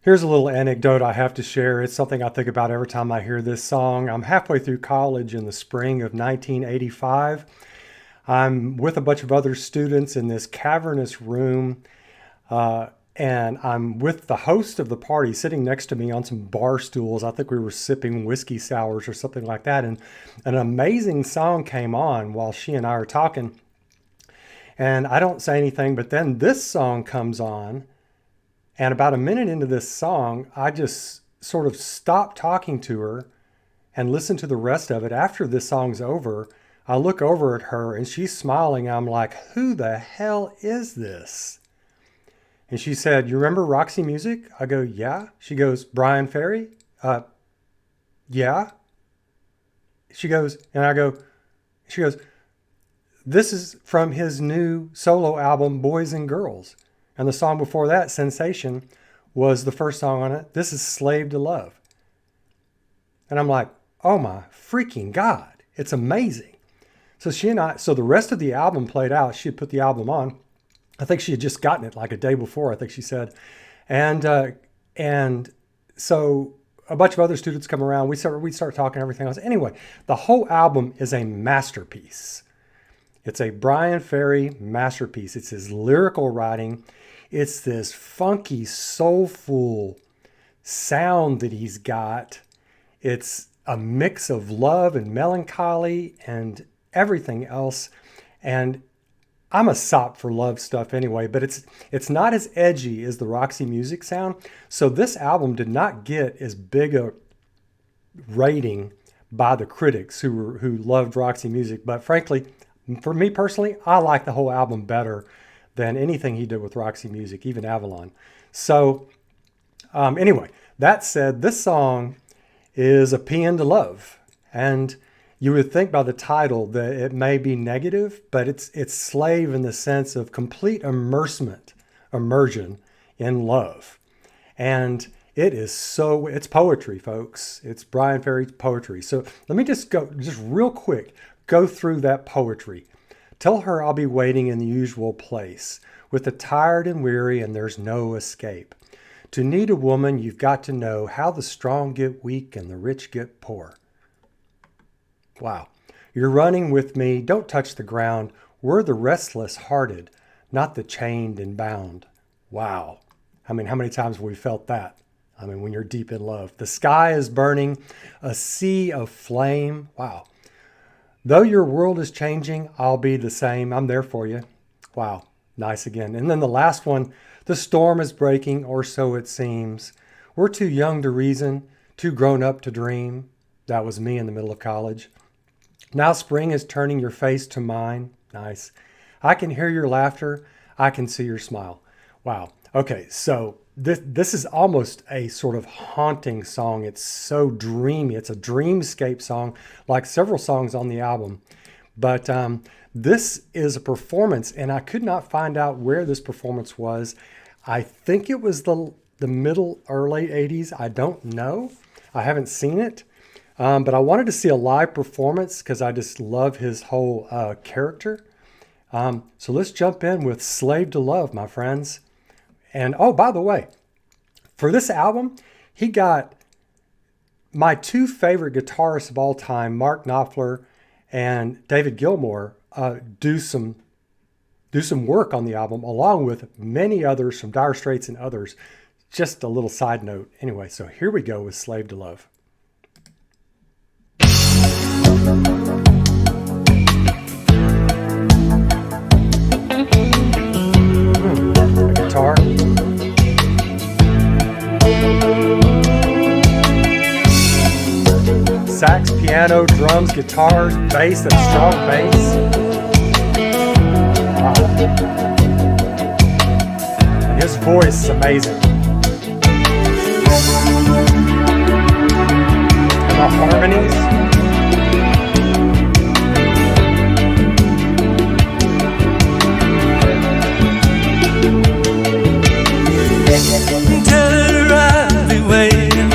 Here's a little anecdote I have to share. It's something I think about every time I hear this song. I'm halfway through college in the spring of 1985. I'm with a bunch of other students in this cavernous room, and I'm with the host of the party sitting next to me on some bar stools. I think we were sipping whiskey sours or something like that. And an amazing song came on while she and I are talking. And I don't say anything, but then this song comes on. And about a minute into this song, I just sort of stopped talking to her and listened to the rest of it. After this song's over, I look over at her and she's smiling. I'm like, who the hell is this? And she said, you remember Roxy Music? I go, yeah. She goes, Bryan Ferry? Yeah. She goes, she goes, this is from his new solo album, Boys and Girls. And the song before that, Sensation, was the first song on it. This is Slave to Love. And I'm like, oh my freaking God, it's amazing. So so the rest of the album played out. She had put the album on. I think she had just gotten it like a day before, I think she said. And so a bunch of other students come around. We start talking everything else. Anyway, the whole album is a masterpiece. It's a Bryan Ferry masterpiece. It's his lyrical writing. It's this funky, soulful sound that he's got. It's a mix of love and melancholy and everything else. And I'm a sop for love stuff anyway, but it's not as edgy as the Roxy Music sound. So this album did not get as big a rating by the critics who loved Roxy Music. But frankly, for me personally, I like the whole album better than anything he did with Roxy Music, even Avalon. So anyway, that said, this song is a paean to love. And you would think by the title that it may be negative, but it's slave in the sense of complete immersion in love. And it's poetry, folks. It's Bryan Ferry's poetry. So let me just real quick, go through that poetry. Tell her I'll be waiting in the usual place with the tired and weary, and there's no escape. To need a woman, you've got to know how the strong get weak and the rich get poor. Wow. You're running with me. Don't touch the ground. We're the restless hearted, not the chained and bound. Wow. I mean, how many times have we felt that? I mean, when you're deep in love. The sky is burning, a sea of flame. Wow. Though your world is changing, I'll be the same. I'm there for you. Wow. Nice again. And then the last one, the storm is breaking, or so it seems. We're too young to reason, too grown up to dream. That was me in the middle of college. Now spring is turning your face to mine. Nice. I can hear your laughter. I can see your smile. Wow. Okay, so this is almost a sort of haunting song. It's so dreamy. It's a dreamscape song, like several songs on the album. But this is a performance, and I could not find out where this performance was. I think it was the middle or late 80s. I don't know. I haven't seen it. But I wanted to see a live performance because I just love his whole character. So let's jump in with Slave to Love, my friends. And oh, by the way, for this album, he got my two favorite guitarists of all time, Mark Knopfler and David Gilmour, do some work on the album, along with many others from Dire Straits and others. Just a little side note. Anyway, so here we go with Slave to Love. A guitar. Sax, piano, drums, guitars, bass, that strong bass. Wow. And his voice is amazing. And the harmonies. Tell her I'll be waiting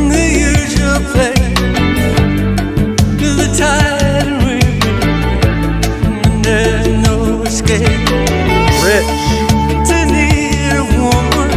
the usual place to the tide and wind, and there's no escape. Rich. To need a woman,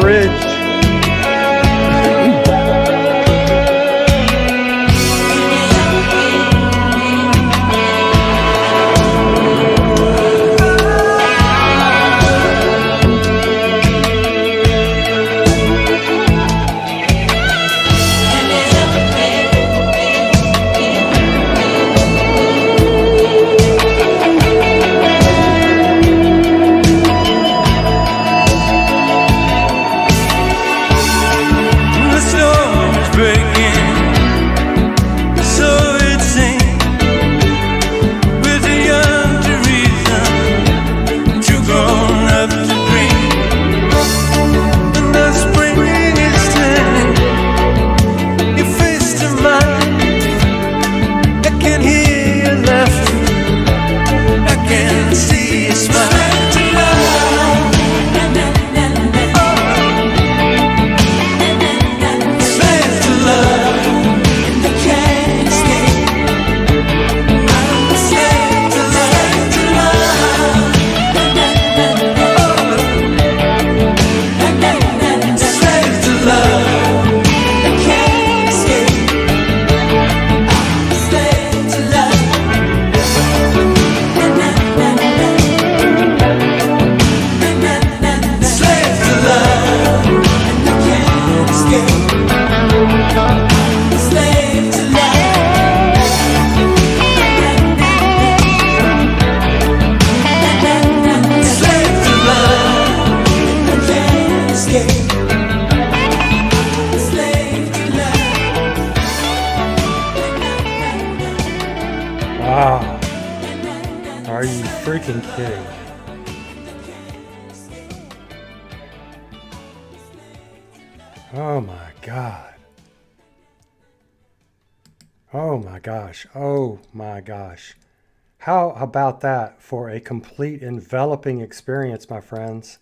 bridge. Are you freaking kidding? Oh my God. Oh my gosh. Oh my gosh. How about that for a complete enveloping experience, my friends?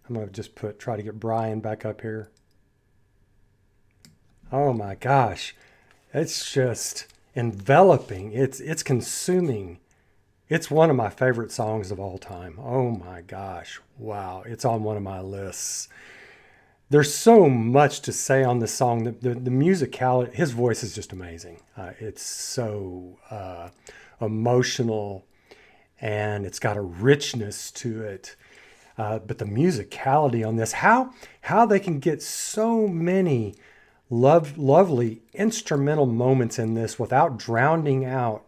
I'm going to just try to get Bryan back up here. Oh my gosh. It's just enveloping. It's consuming. It's one of my favorite songs of all time. Oh my gosh. Wow. It's on one of my lists. There's so much to say on this song. The musicality, his voice is just amazing. It's so emotional, and it's got a richness to it. But the musicality on this, how they can get so many lovely instrumental moments in this without drowning out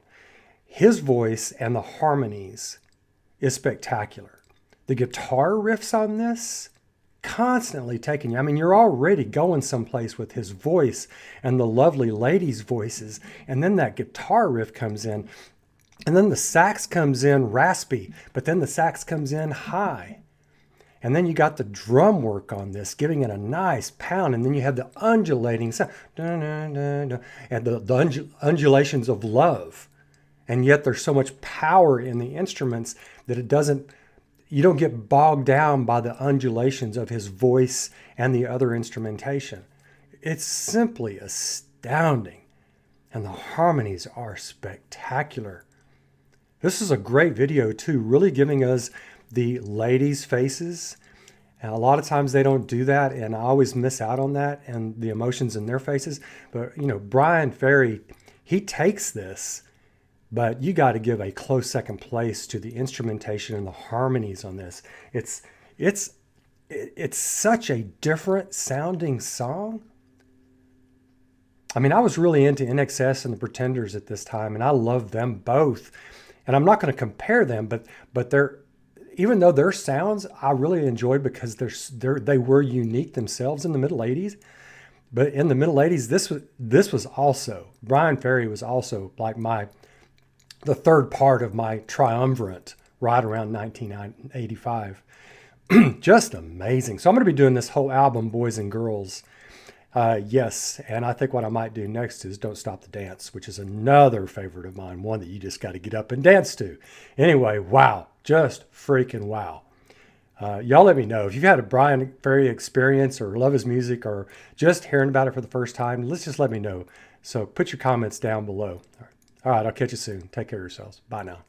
his voice, and the harmonies is spectacular. The guitar riffs on this constantly taking you. I mean, you're already going someplace with his voice and the lovely ladies' voices, and then that guitar riff comes in, and then the sax comes in raspy, but then the sax comes in high. And then you got the drum work on this, giving it a nice pound. And then you have the undulating sound, and the undulations of love. And yet there's so much power in the instruments that you don't get bogged down by the undulations of his voice and the other instrumentation. It's simply astounding. And the harmonies are spectacular. This is a great video too, really giving us the ladies' faces. And a lot of times they don't do that, and I always miss out on that and the emotions in their faces. But, Bryan Ferry, he takes this, but you got to give a close second place to the instrumentation and the harmonies on this. It's such a different sounding song. I mean, I was really into NXS and the Pretenders at this time, and I love them both. And I'm not going to compare them, but they're, even though their sounds I really enjoyed because they were unique themselves in the middle 80s. But in the middle 80s, this was also, Bryan Ferry was also like the third part of my triumvirate right around 1985. Just amazing. So I'm going to be doing this whole album, Boys and Girls. Yes, and I think what I might do next is Don't Stop the Dance, which is another favorite of mine, one that you just got to get up and dance to. Anyway, wow, just freaking wow. Y'all let me know if you've had a Bryan Ferry experience or love his music or just hearing about it for the first time. Let's just let me know. So put your comments down below. All right, I'll catch you soon. Take care of yourselves. Bye now.